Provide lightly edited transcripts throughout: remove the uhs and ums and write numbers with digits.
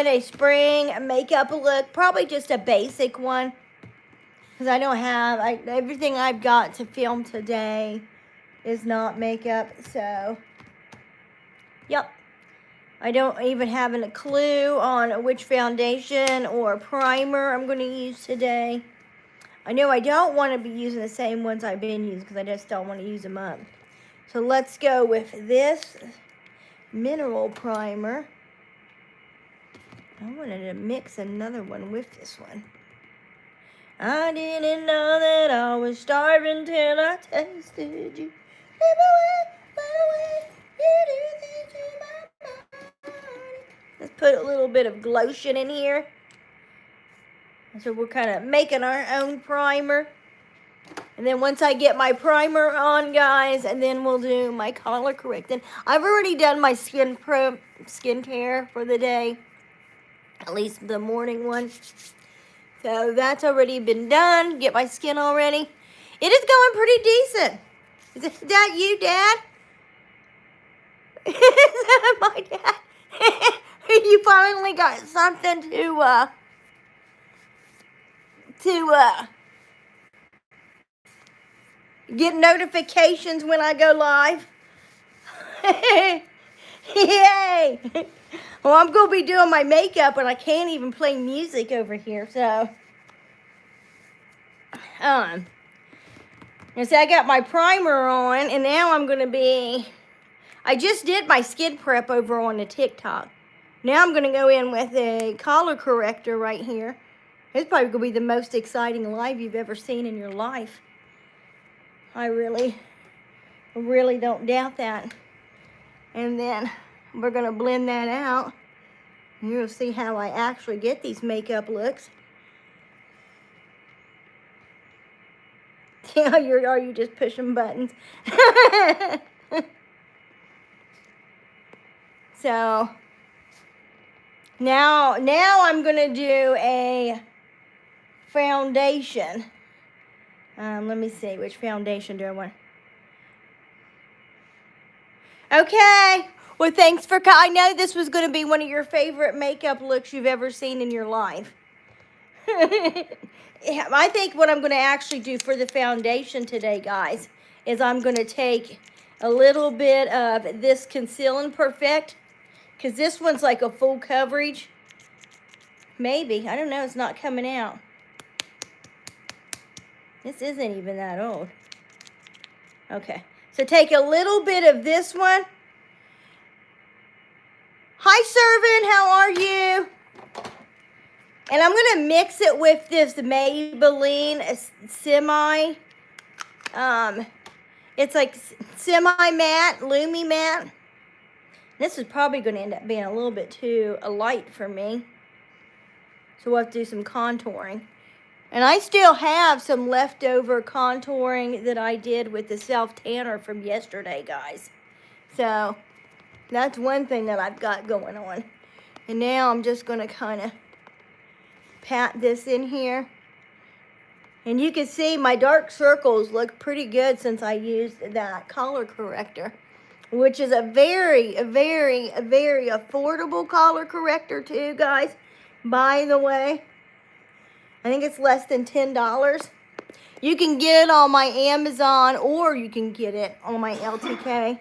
doing a spring makeup look, probably just a basic one. Because I don't have, everything I've got to film today is not makeup, so, yep. I don't even have a clue on which foundation or primer I'm going to use today. I know I don't want to be using the same ones I've been using because I just don't want to use them up. So let's go with this mineral primer. I wanted to mix another one with this one. I didn't know that I was starving till I tasted you. Let's put a little bit of lotion in here. So we're kind of making our own primer. And then once I get my primer on, guys, and then we'll do my color correcting. I've already done my skincare for the day. At least the morning one. So that's already been done. Get my skin all ready. It is going pretty decent. Is that you, Dad? Is that my dad? You finally got something to get notifications when I go live. Yay! Well, I'm going to be doing my makeup, and I can't even play music over here, so. And so I got my primer on, and now I'm going to be, I just did my skin prep over on the TikTok. Now I'm going to go in with a color corrector right here. It's probably going to be the most exciting live you've ever seen in your life. I really don't doubt that. And then we're going to blend that out. You'll see how I actually get these makeup looks. Yeah, are you just pushing buttons? So now I'm going to do a foundation. Let me see, which foundation do I want? Okay. Well, thanks for, I know this was going to be one of your favorite makeup looks you've ever seen in your life. I think what I'm going to actually do for the foundation today, guys, is I'm going to take a little bit of this Conceal and Perfect, because this one's like a full coverage. Maybe. I don't know. It's not coming out. This isn't even that old. Okay. So take a little bit of this one. Hi, Servant. How are you? And I'm going to mix it with this Maybelline Semi. It's like semi-matte, Lumi matte. This is probably going to end up being a little bit too light for me. So we'll have to do some contouring. And I still have some leftover contouring that I did with the self-tanner from yesterday, guys. So that's one thing that I've got going on. And now I'm just going to kind of pat this in here. And you can see my dark circles look pretty good since I used that color corrector, which is a very affordable color corrector too, guys. By the way, I think it's less than $10. You can get it on my Amazon, or you can get it on my LTK,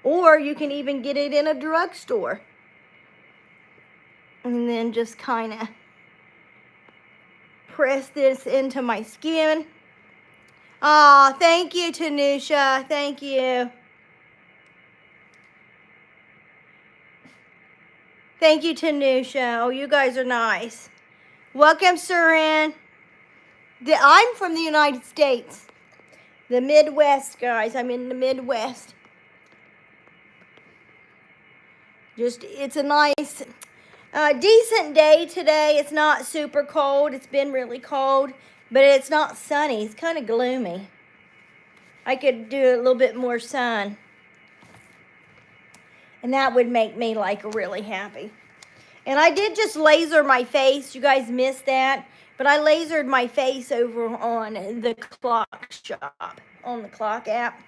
or you can even get it in a drugstore. And then just kind of press this into my skin. Aw, thank you, Tanusha. Thank you. Thank you, Tanusha. Oh, you guys are nice. Welcome, Surin. I'm from the United States. The Midwest, guys. I'm in the Midwest. It's a nice, decent day today. It's not super cold. It's been really cold, but it's not sunny. It's kind of gloomy. I could do a little bit more sun, and that would make me like really happy. And I did just laser my face. You guys missed that, but I lasered my face over on the Clock Shop, on the Clock app.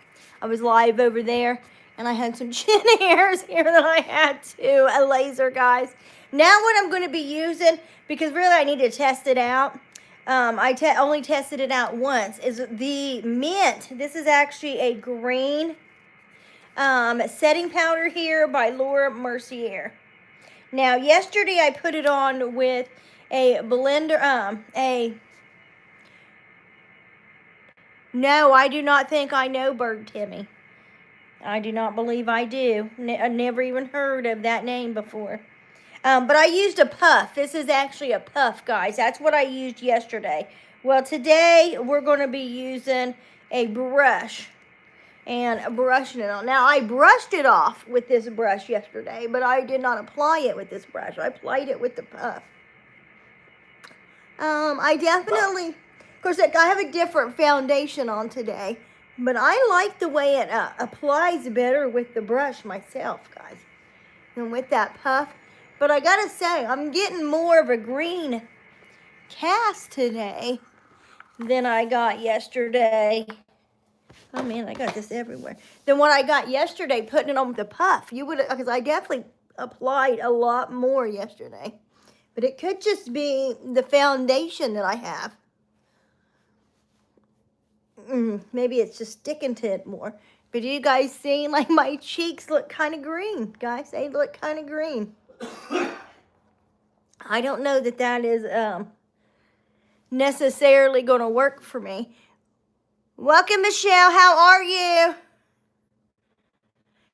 I was live over there, and I had some chin hairs here that I had to laser, guys. Now what I'm going to be using, because really I need to test it out. I only tested it out once, is the Mint. This is actually a green setting powder here by Laura Mercier. Now, yesterday I put it on with a blender, no, I do not think I know Bird Timmy. I do not believe I do. I never even heard of that name before. But I used a puff. This is actually a puff, guys. That's what I used yesterday. Well, today we're going to be using a brush and brushing it on. Now, I brushed it off with this brush yesterday, but I did not apply it with this brush. I applied it with the puff. I definitely, of course, I have a different foundation on today, but I like the way it applies better with the brush myself, guys, than with that puff. But I gotta say, I'm getting more of a green cast today than I got yesterday. Oh man, I got this everywhere. Than what I got yesterday putting it on with the puff. You would, because I definitely applied a lot more yesterday. But it could just be the foundation that I have. Maybe it's just sticking to it more. But you guys see, like, my cheeks look kind of green, guys. They look kind of green. I don't know that that is necessarily going to work for me. Welcome, Michelle. How are you?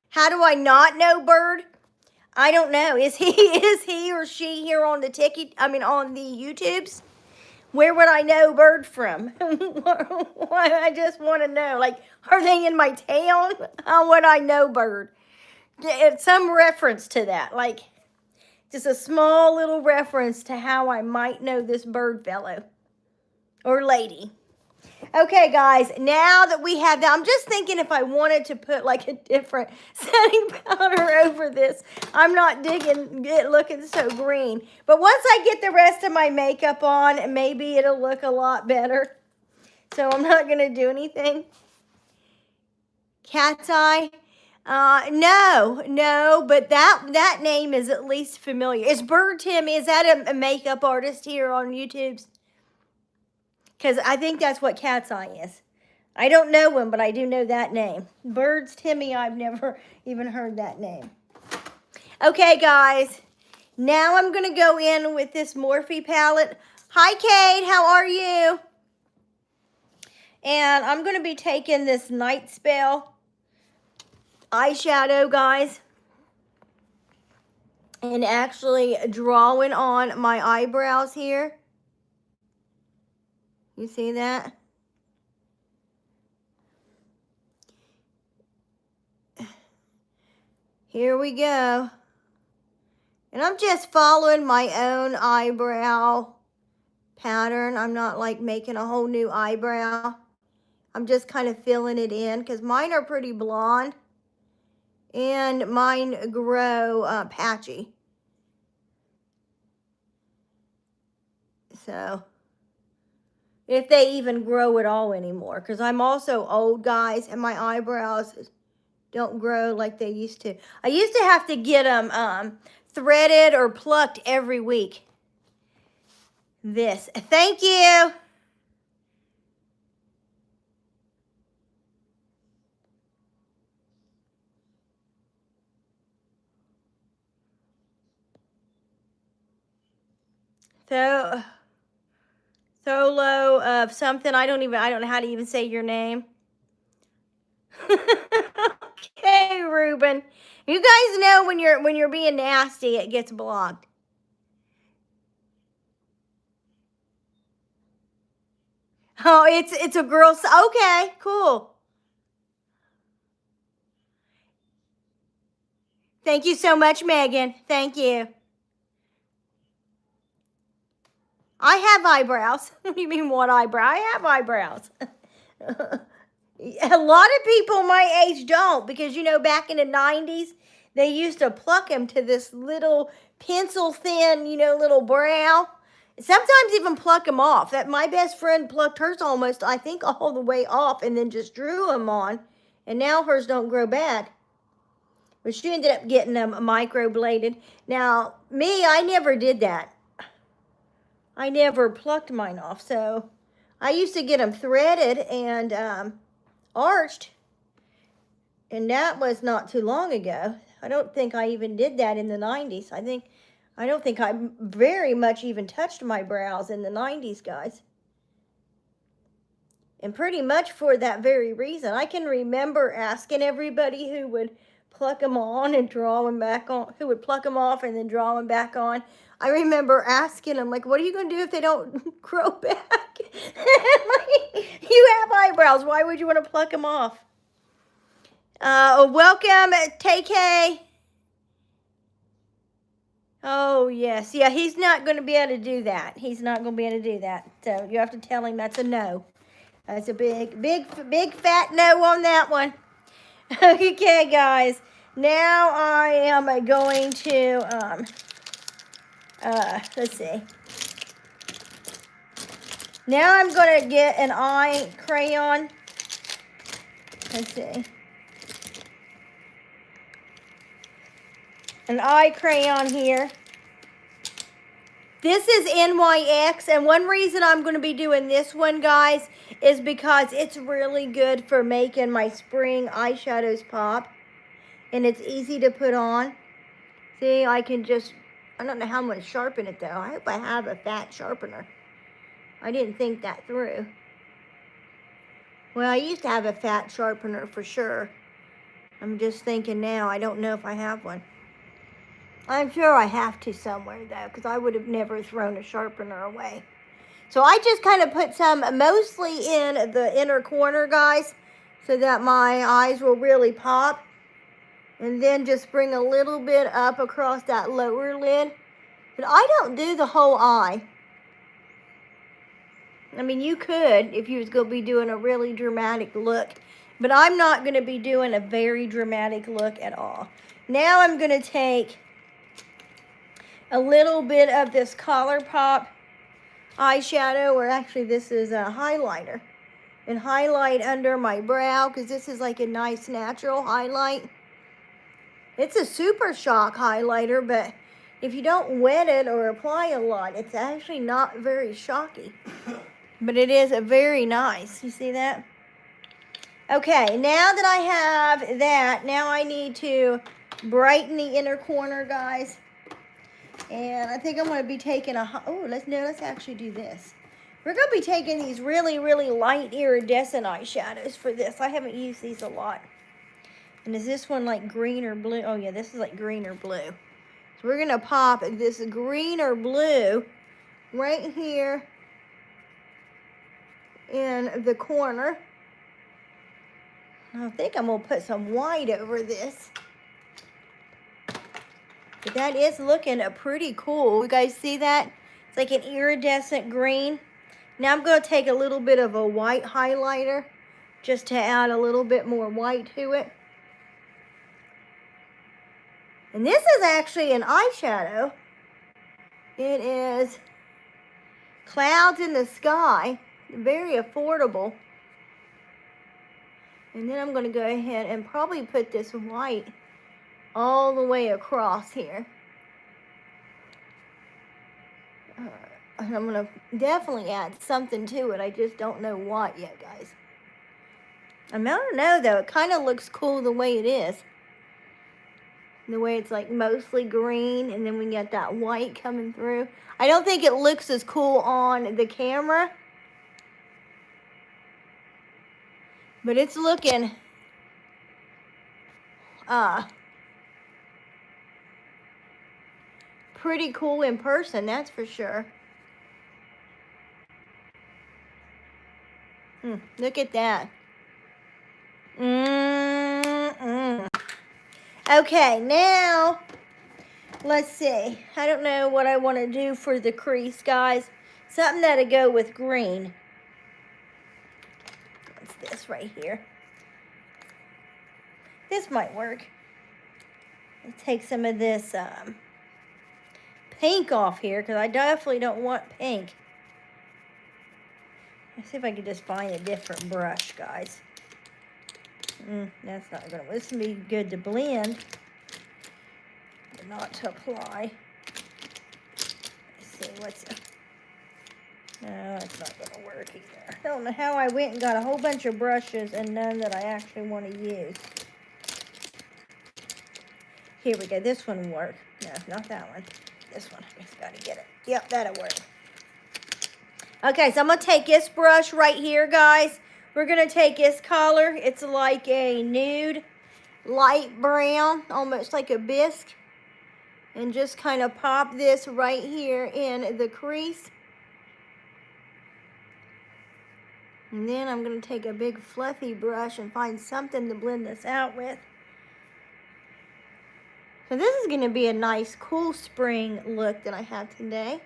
How do I not know Bird? I don't know. Is he or she here on the on the YouTubes? Where would I know Bird from? I just want to know. Like, are they in my town? How would I know Bird? It's some reference to that. Like, just a small little reference to how I might know this bird fellow or lady. Okay, guys, now that we have that, I'm just thinking if I wanted to put like a different setting powder over this. I'm not digging it looking so green. But once I get the rest of my makeup on, maybe it'll look a lot better. So I'm not going to do anything. Cat's Eye. No, but that name is at least familiar. Is Bird Timmy, is that a makeup artist here on YouTube's? Because I think that's what Cat's Eye is. I don't know him, but I do know that name. Bird's Timmy, I've never even heard that name. Okay, guys. Now I'm going to go in with this Morphe palette. Hi, Kate. How are you? And I'm going to be taking this Night Spell eyeshadow, guys, and actually drawing on my eyebrows here. You see that? Here we go. And I'm just following my own eyebrow pattern. I'm not like making a whole new eyebrow. I'm just kind of filling it in because mine are pretty blonde. And mine grow patchy. So, if they even grow at all anymore. Because I'm also old, guys, and my eyebrows don't grow like they used to. I used to have to get them threaded or plucked every week. This. Thank you. So, Solo of something. I don't know how to even say your name. Okay, Ruben. You guys know when you're being nasty, it gets blocked. Oh, it's a girl. Okay, cool. Thank you so much, Megan. Thank you. I have eyebrows. What do you mean, what eyebrow? I have eyebrows. A lot of people my age don't, because, you know, back in the 90s, they used to pluck them to this little pencil thin, you know, little brow. Sometimes even pluck them off. That my best friend plucked hers almost, I think, all the way off and then just drew them on. And now hers don't grow back. But she ended up getting them microbladed. Now, me, I never did that. I never plucked mine off. So I used to get them threaded and arched. And that was not too long ago. I don't think I even did that in the 90s. I don't think I very much even touched my brows in the 90s, guys. And pretty much for that very reason. I can remember asking everybody who would pluck them on and draw them back on, who would pluck them off and then draw them back on. I remember asking them, like, what are you going to do if they don't grow back? You have eyebrows. Why would you want to pluck them off? Welcome, TK. Oh, yes. Yeah, he's not going to be able to do that. He's not going to be able to do that. So you have to tell him that's a no. That's a big fat no on that one. Okay, guys. Now I am going to, let's see. Now I'm going to get an eye crayon. Let's see. An eye crayon here. This is NYX, and one reason I'm going to be doing this one, guys, is because it's really good for making my spring eyeshadows pop. And it's easy to put on. See, I can just, I don't know how I'm going to sharpen it, though. I hope I have a fat sharpener. I didn't think that through. Well, I used to have a fat sharpener for sure. I'm just thinking now, I don't know if I have one. I'm sure I have to somewhere, though, because I would have never thrown a sharpener away. So I just kind of put some mostly in the inner corner, guys, so that my eyes will really pop. And then just bring a little bit up across that lower lid. But I don't do the whole eye. I mean, you could if you was going to be doing a really dramatic look. But I'm not going to be doing a very dramatic look at all. Now I'm going to take a little bit of this ColourPop eyeshadow, or actually this is a highlighter, and highlight under my brow, because this is like a nice natural highlight. It's a Super Shock highlighter, but if you don't wet it or apply a lot, it's actually not very shocky. But it is a very nice. You see that? Okay, now that I have that, now I need to brighten the inner corner, guys. And I think I'm going to be taking let's actually do this. We're going to be taking these really, really light iridescent eyeshadows for this. I haven't used these a lot. And is this one like green or blue? Oh, yeah, this is like green or blue. So we're going to pop this green or blue right here in the corner. I think I'm going to put some white over this. But that is looking pretty cool. You guys see that? It's like an iridescent green. Now I'm going to take a little bit of a white highlighter just to add a little bit more white to it. And this is actually an eyeshadow. It is Clouds in the Sky. Very affordable. And then I'm going to go ahead and probably put this white all the way across here. And I'm going to definitely add something to it. I just don't know what yet, guys. I don't know, though. It kind of looks cool the way it is. The way it's like mostly green, and then we get that white coming through. I don't think it looks as cool on the camera. But it's looking pretty cool in person, that's for sure. Look at that. Okay, now, let's see. I don't know what I want to do for the crease, guys. Something that'll go with green. What's this right here? This might work. Let's take some of this pink off here, because I definitely don't want pink. Let's see if I can just find a different brush, guys. That's not gonna. This will be good to blend. not to apply. Let's see, what's it? No, it's not going to work either. I don't know how I went and got a whole bunch of brushes and none that I actually want to use. Here we go. This one will work. No, not that one. This one. I just got to get it. Yep, that'll work. Okay, so I'm going to take this brush right here, guys. We're going to take this color. It's like a nude, light brown, almost like a bisque. And just kind of pop this right here in the crease. And then I'm going to take a big fluffy brush and find something to blend this out with. So this is going to be a nice cool spring look that I have today.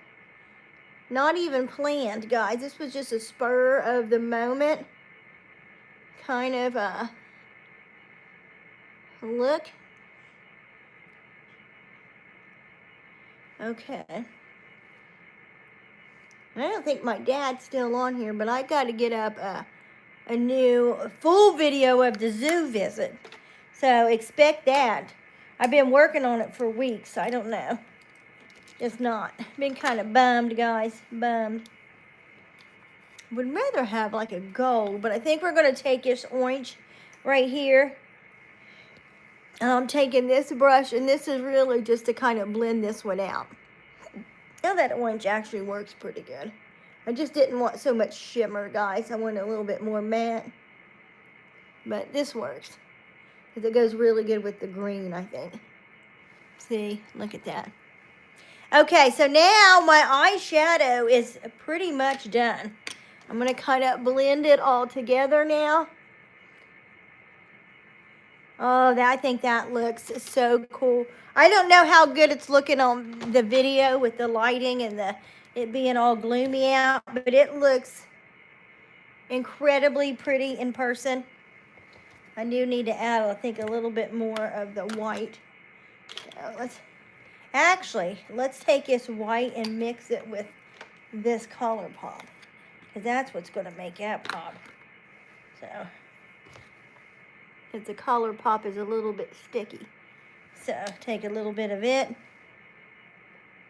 Not even planned, guys. This was just a spur of the moment kind of a look. Okay. And I don't think my dad's still on here, but I got to get up a new full video of the zoo visit. So expect that. I've been working on it for weeks. I don't know. Just not. Been kind of bummed, guys. Bummed. Would rather have like a gold, but I think we're going to take this orange right here. And I'm taking this brush, and this is really just to kind of blend this one out. Now that orange actually works pretty good. I just didn't want so much shimmer, guys. I wanted a little bit more matte. But this works. Because it goes really good with the green, I think. See? Look at that. Okay, so now my eyeshadow is pretty much done. I'm going to kind of blend it all together now. Oh, I think that looks so cool. I don't know how good it's looking on the video with the lighting and it being all gloomy out, but it looks incredibly pretty in person. I do need to add, I think, a little bit more of the white. So let's take this white and mix it with this ColourPop, because that's what's going to make that pop. So, because the ColourPop is a little bit sticky. So, take a little bit of it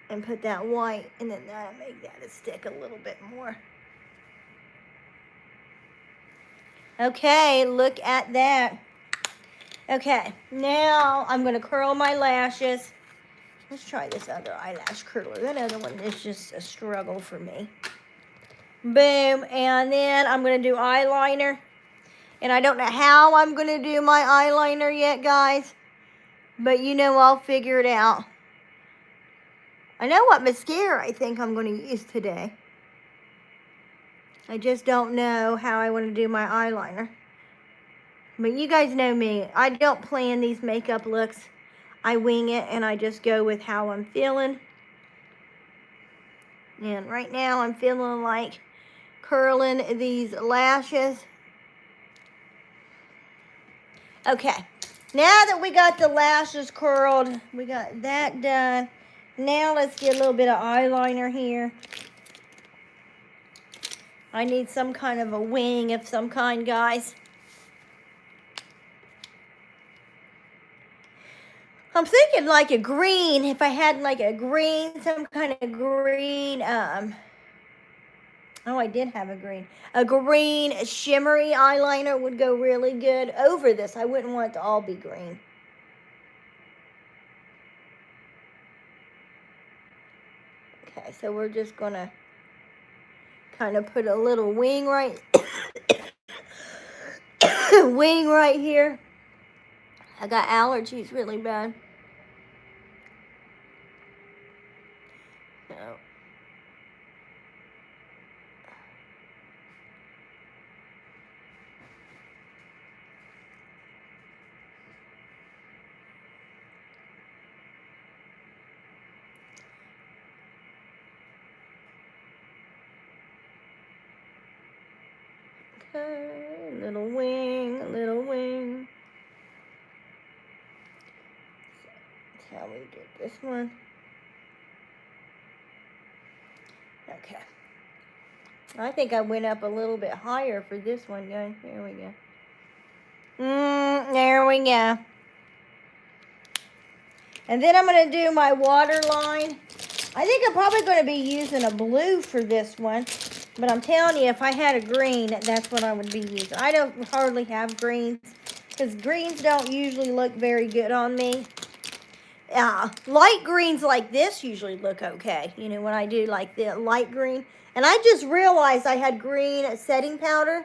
and put that white, and then that'll make that stick a little bit more. Okay, look at that. Okay, now I'm going to curl my lashes. Let's try this other eyelash curler. That other one is just a struggle for me. Boom, and then I'm going to do eyeliner. And I don't know how I'm going to do my eyeliner yet, guys. But you know, I'll figure it out. I know what mascara I think I'm going to use today. I just don't know how I want to do my eyeliner. But you guys know me. I don't plan these makeup looks. I wing it and I just go with how I'm feeling. And right now I'm feeling like curling these lashes. Okay. Now that we got the lashes curled, we got that done. Now let's get a little bit of eyeliner here. I need some kind of a wing of some kind, guys. I'm thinking like a green, if I had like a green, some kind of green, oh, I did have a green. A green shimmery eyeliner would go really good over this. I wouldn't want it to all be green. Okay, so we're just gonna kind of put a little wing right, wing right here. I got allergies really bad. So. Okay, little wing, a little wing. That's how we did this one. Okay. I think I went up a little bit higher for this one, guys. There we go. There we go. And then I'm going to do my waterline. I think I'm probably going to be using a blue for this one. But I'm telling you, if I had a green, that's what I would be using. I don't hardly have greens because greens don't usually look very good on me. Light greens like this usually look okay. You know, when I do like the light green. And I just realized I had green setting powder.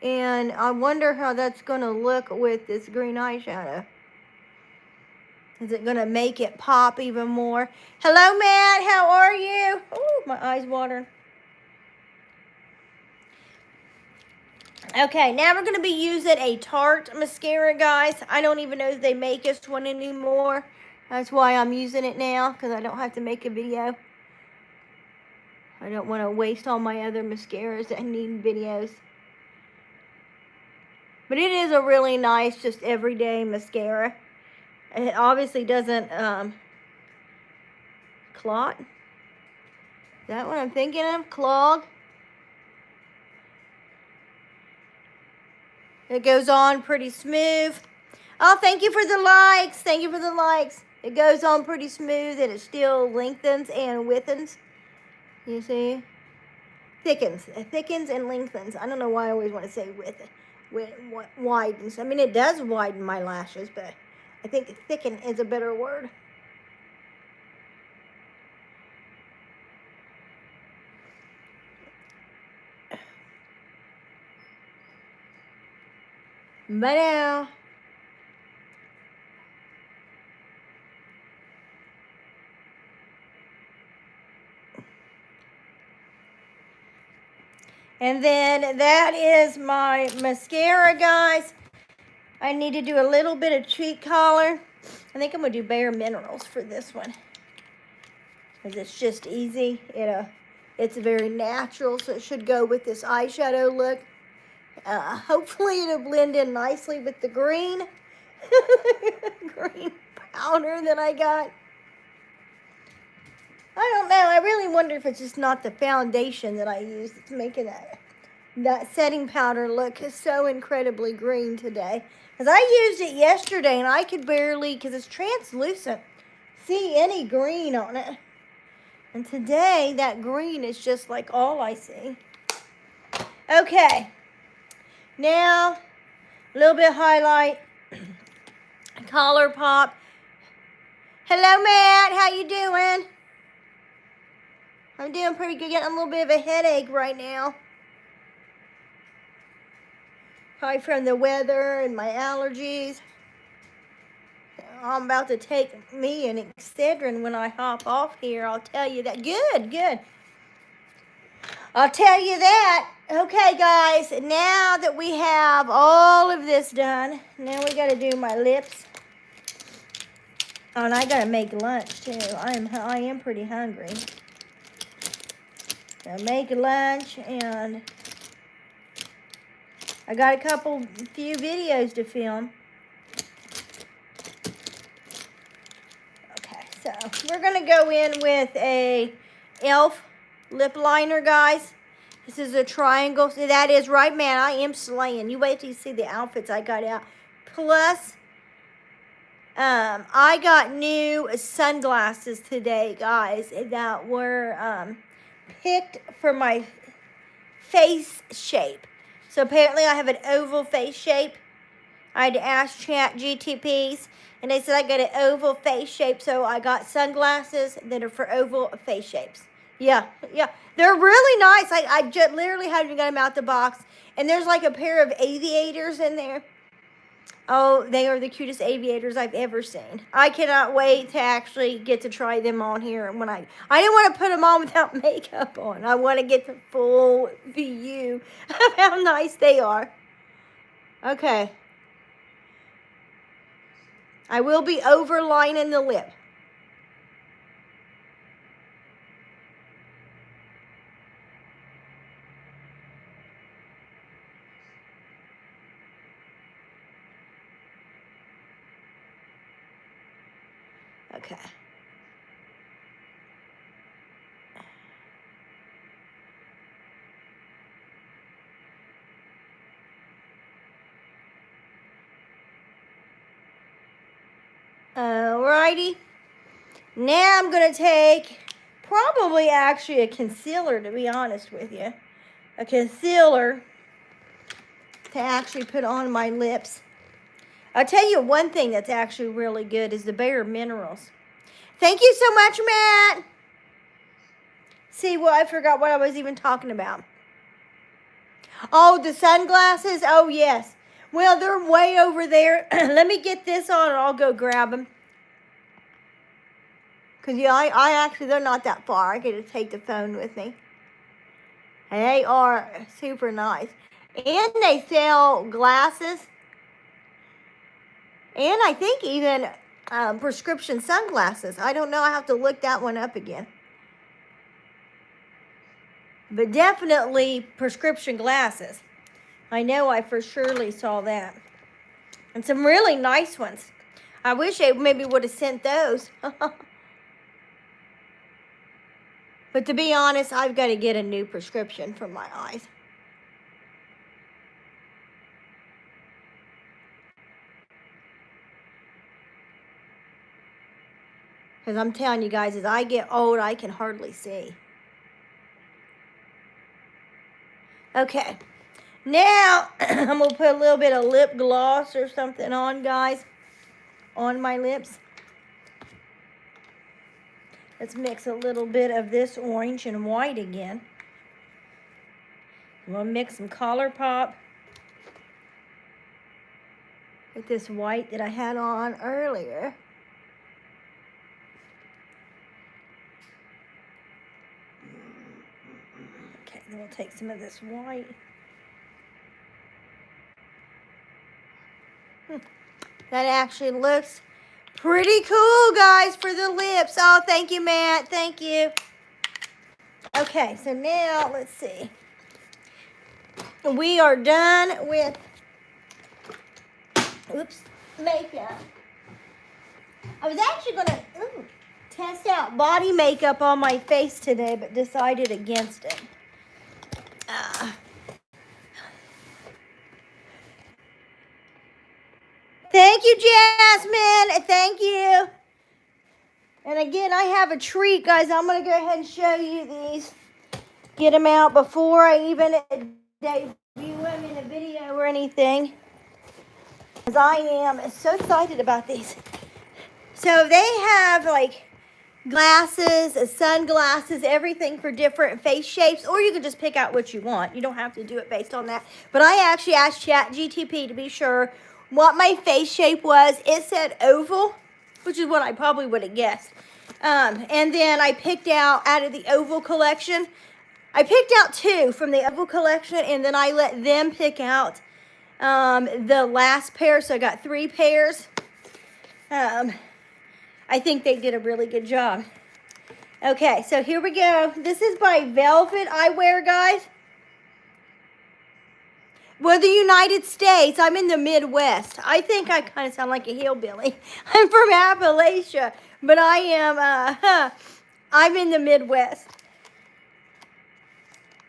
And I wonder how that's going to look with this green eyeshadow. Is it going to make it pop even more? Hello, Matt. How are you? Oh, my eyes watering. Okay, now we're going to be using a Tarte mascara, guys. I don't even know if they make this one anymore. That's why I'm using it now, because I don't have to make a video. I don't want to waste all my other mascaras that need videos. But it is a really nice, just everyday mascara. It obviously doesn't clot. Is that what I'm thinking of? Clog? It goes on pretty smooth. Oh, thank you for the likes. Thank you for the likes. It goes on pretty smooth and it still lengthens and widthens. You see? Thickens. It thickens and lengthens. I don't know why I always want to say widens. I mean, it does widen my lashes, but I think thicken is a better word. But now, and then that is my mascara, guys. I need to do a little bit of cheek color. I think I'm going to do Bare Minerals for this one. Because it's just easy. It's very natural, so it should go with this eyeshadow look. Hopefully it'll blend in nicely with the green. Green powder that I got. I don't know. I really wonder if it's just not the foundation that I use that's making that setting powder look so incredibly green today. Because I used it yesterday and I could barely, because it's translucent, see any green on it. And today that green is just like all I see. Okay. Now, a little bit of highlight. Color pop. Hello, Matt. How you doing? I'm doing pretty good. Getting a little bit of a headache right now. Probably from the weather and my allergies. I'm about to take me an Excedrin when I hop off here. I'll tell you that. Good. I'll tell you that. Okay, guys. Now that we have all of this done, now we got to do my lips. Oh, and I got to make lunch, too. I am pretty hungry. Gotta make lunch, and I got a few videos to film. Okay, so we're gonna go in with a e.l.f. lip liner, guys. This is a triangle. See, that is right, man. I am slaying. You wait till you see the outfits I got out. Plus, I got new sunglasses today, guys, that were picked for my face shape. So apparently I have an oval face shape. I had to ask ChatGPT, and they said I got an oval face shape, so I got sunglasses that are for oval face shapes. Yeah. They're really nice. I just literally haven't got them out the box. And there's like a pair of aviators in there. Oh, they are the cutest aviators I've ever seen. I cannot wait to actually get to try them on here. When I didn't want to put them on without makeup on. I want to get the full view of how nice they are. Okay. I will be overlining the lip. Okay. Alrighty. Now I'm going to take probably actually a concealer, to be honest with you. A concealer to actually put on my lips. I'll tell you one thing that's actually really good is the Bare Minerals. Thank you so much, Matt. See, well, I forgot what I was even talking about. Oh, the sunglasses? Oh, yes. Well, they're way over there. Let me get this on and I'll go grab them. Because, yeah, I actually, they're not that far. I get to take the phone with me. And they are super nice. And they sell glasses. And I think even prescription sunglasses. I don't know. I have to look that one up again. But definitely prescription glasses. I know I for surely saw that. And some really nice ones. I wish they maybe would have sent those. But to be honest, I've got to get a new prescription for my eyes. Because I'm telling you guys, as I get old, I can hardly see. Okay. Now, I'm going to put a little bit of lip gloss or something on, guys. On my lips. Let's mix a little bit of this orange and white again. I'm going to mix some ColourPop with this white that I had on earlier. Okay, then we'll take some of this white. That actually looks pretty cool, guys, for the lips. Oh, thank you, Matt. Thank you. Okay, so now, let's see. We are done with, makeup. I was actually going to test out body makeup on my face today, but decided against it. Thank you, Jasmine. Thank you. And again, I have a treat, guys. I'm going to go ahead and show you these. Get them out before I even debut them in a video or anything. Because I am so excited about these. So they have like glasses, sunglasses, everything for different face shapes. Or you can just pick out what you want. You don't have to do it based on that. But I actually asked ChatGPT to be sure what my face shape was. It said oval, which is what I probably would have guessed. And then I picked out of the oval collection. I picked out 2 from the oval collection, and then I let them pick out the last pair. So I got 3 pairs. I think they did a really good job. Okay, so here we go. This is by Velvet Eyewear, guys. Well, the United States. I'm in the Midwest. I think I kind of sound like a hillbilly. I'm from Appalachia, but I am, I'm in the Midwest.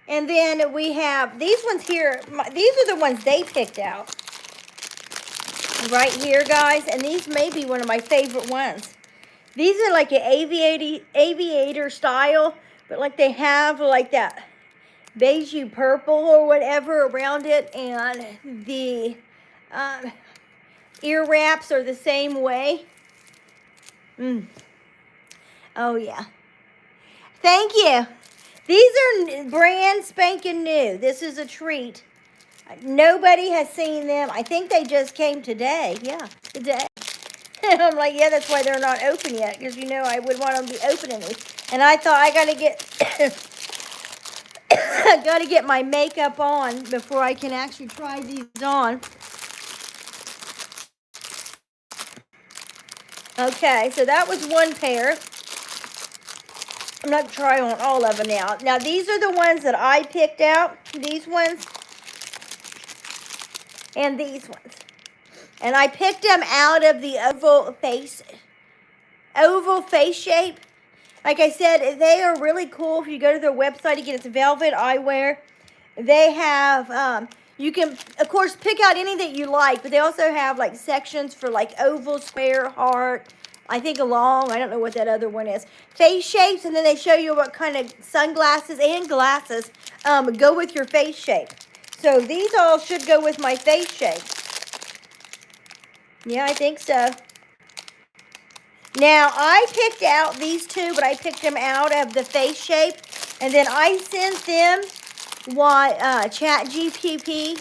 And then we have these ones here. These are the ones they picked out. Right here, guys. And these may be one of my favorite ones. These are like an aviator style, but like they have like that beigey purple or whatever around it, and the ear wraps are the same way. Oh yeah, thank you. These are brand spanking new. This is a treat. Nobody has seen them. I think they just came today. Yeah, today. I'm like, yeah, that's why they're not open yet, because you know I would want them to be opening these. And I thought I gotta get I gotta get my makeup on before I can actually try these on. Okay, so that was one pair. I'm not trying on all of them now. Now these are the ones that I picked out. These ones. And these ones. And I picked them out of the oval face shape. Like I said, they are really cool. If you go to their website again, it's Velvet Eyewear. They have You can, of course, pick out any that you like, but they also have like sections for like oval, square, heart, I think a long, I don't know what that other one is. Face shapes, and then they show you what kind of sunglasses and glasses go with your face shape. So these all should go with my face shape. Yeah, I think so. Now, I picked out these two, but I picked them out of the face shape. And then I sent them what ChatGPT,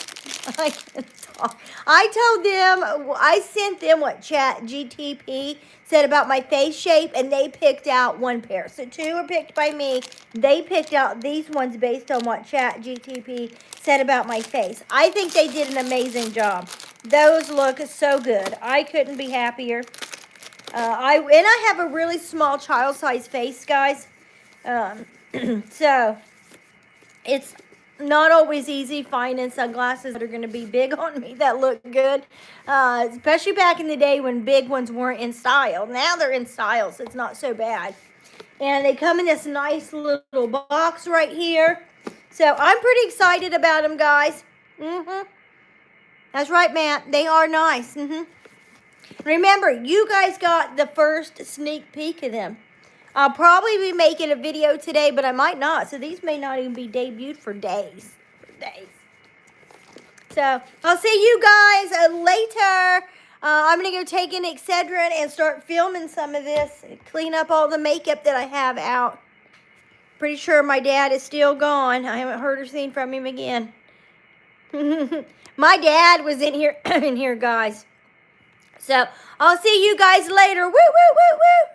I told them, I sent them what ChatGPT said about my face shape, and they picked out one pair. So two were picked by me. They picked out these ones based on what ChatGPT said about my face. I think they did an amazing job. Those look so good. I couldn't be happier. I have a really small child-sized face, guys. So it's not always easy finding sunglasses that are going to be big on me that look good, especially back in the day when big ones weren't in style. Now they're in style, so it's not so bad. And they come in this nice little box right here. So I'm pretty excited about them, guys. That's right, Matt. They are nice. Remember, you guys got the first sneak peek of them. I'll probably be making a video today, but I might not. So these may not even be debuted for days. So I'll see you guys later. I'm going to go take an Excedrin and start filming some of this. Clean up all the makeup that I have out. Pretty sure my dad is still gone. I haven't heard or seen from him again. My dad was in here, guys. So I'll see you guys later. Woo, woo, woo, woo.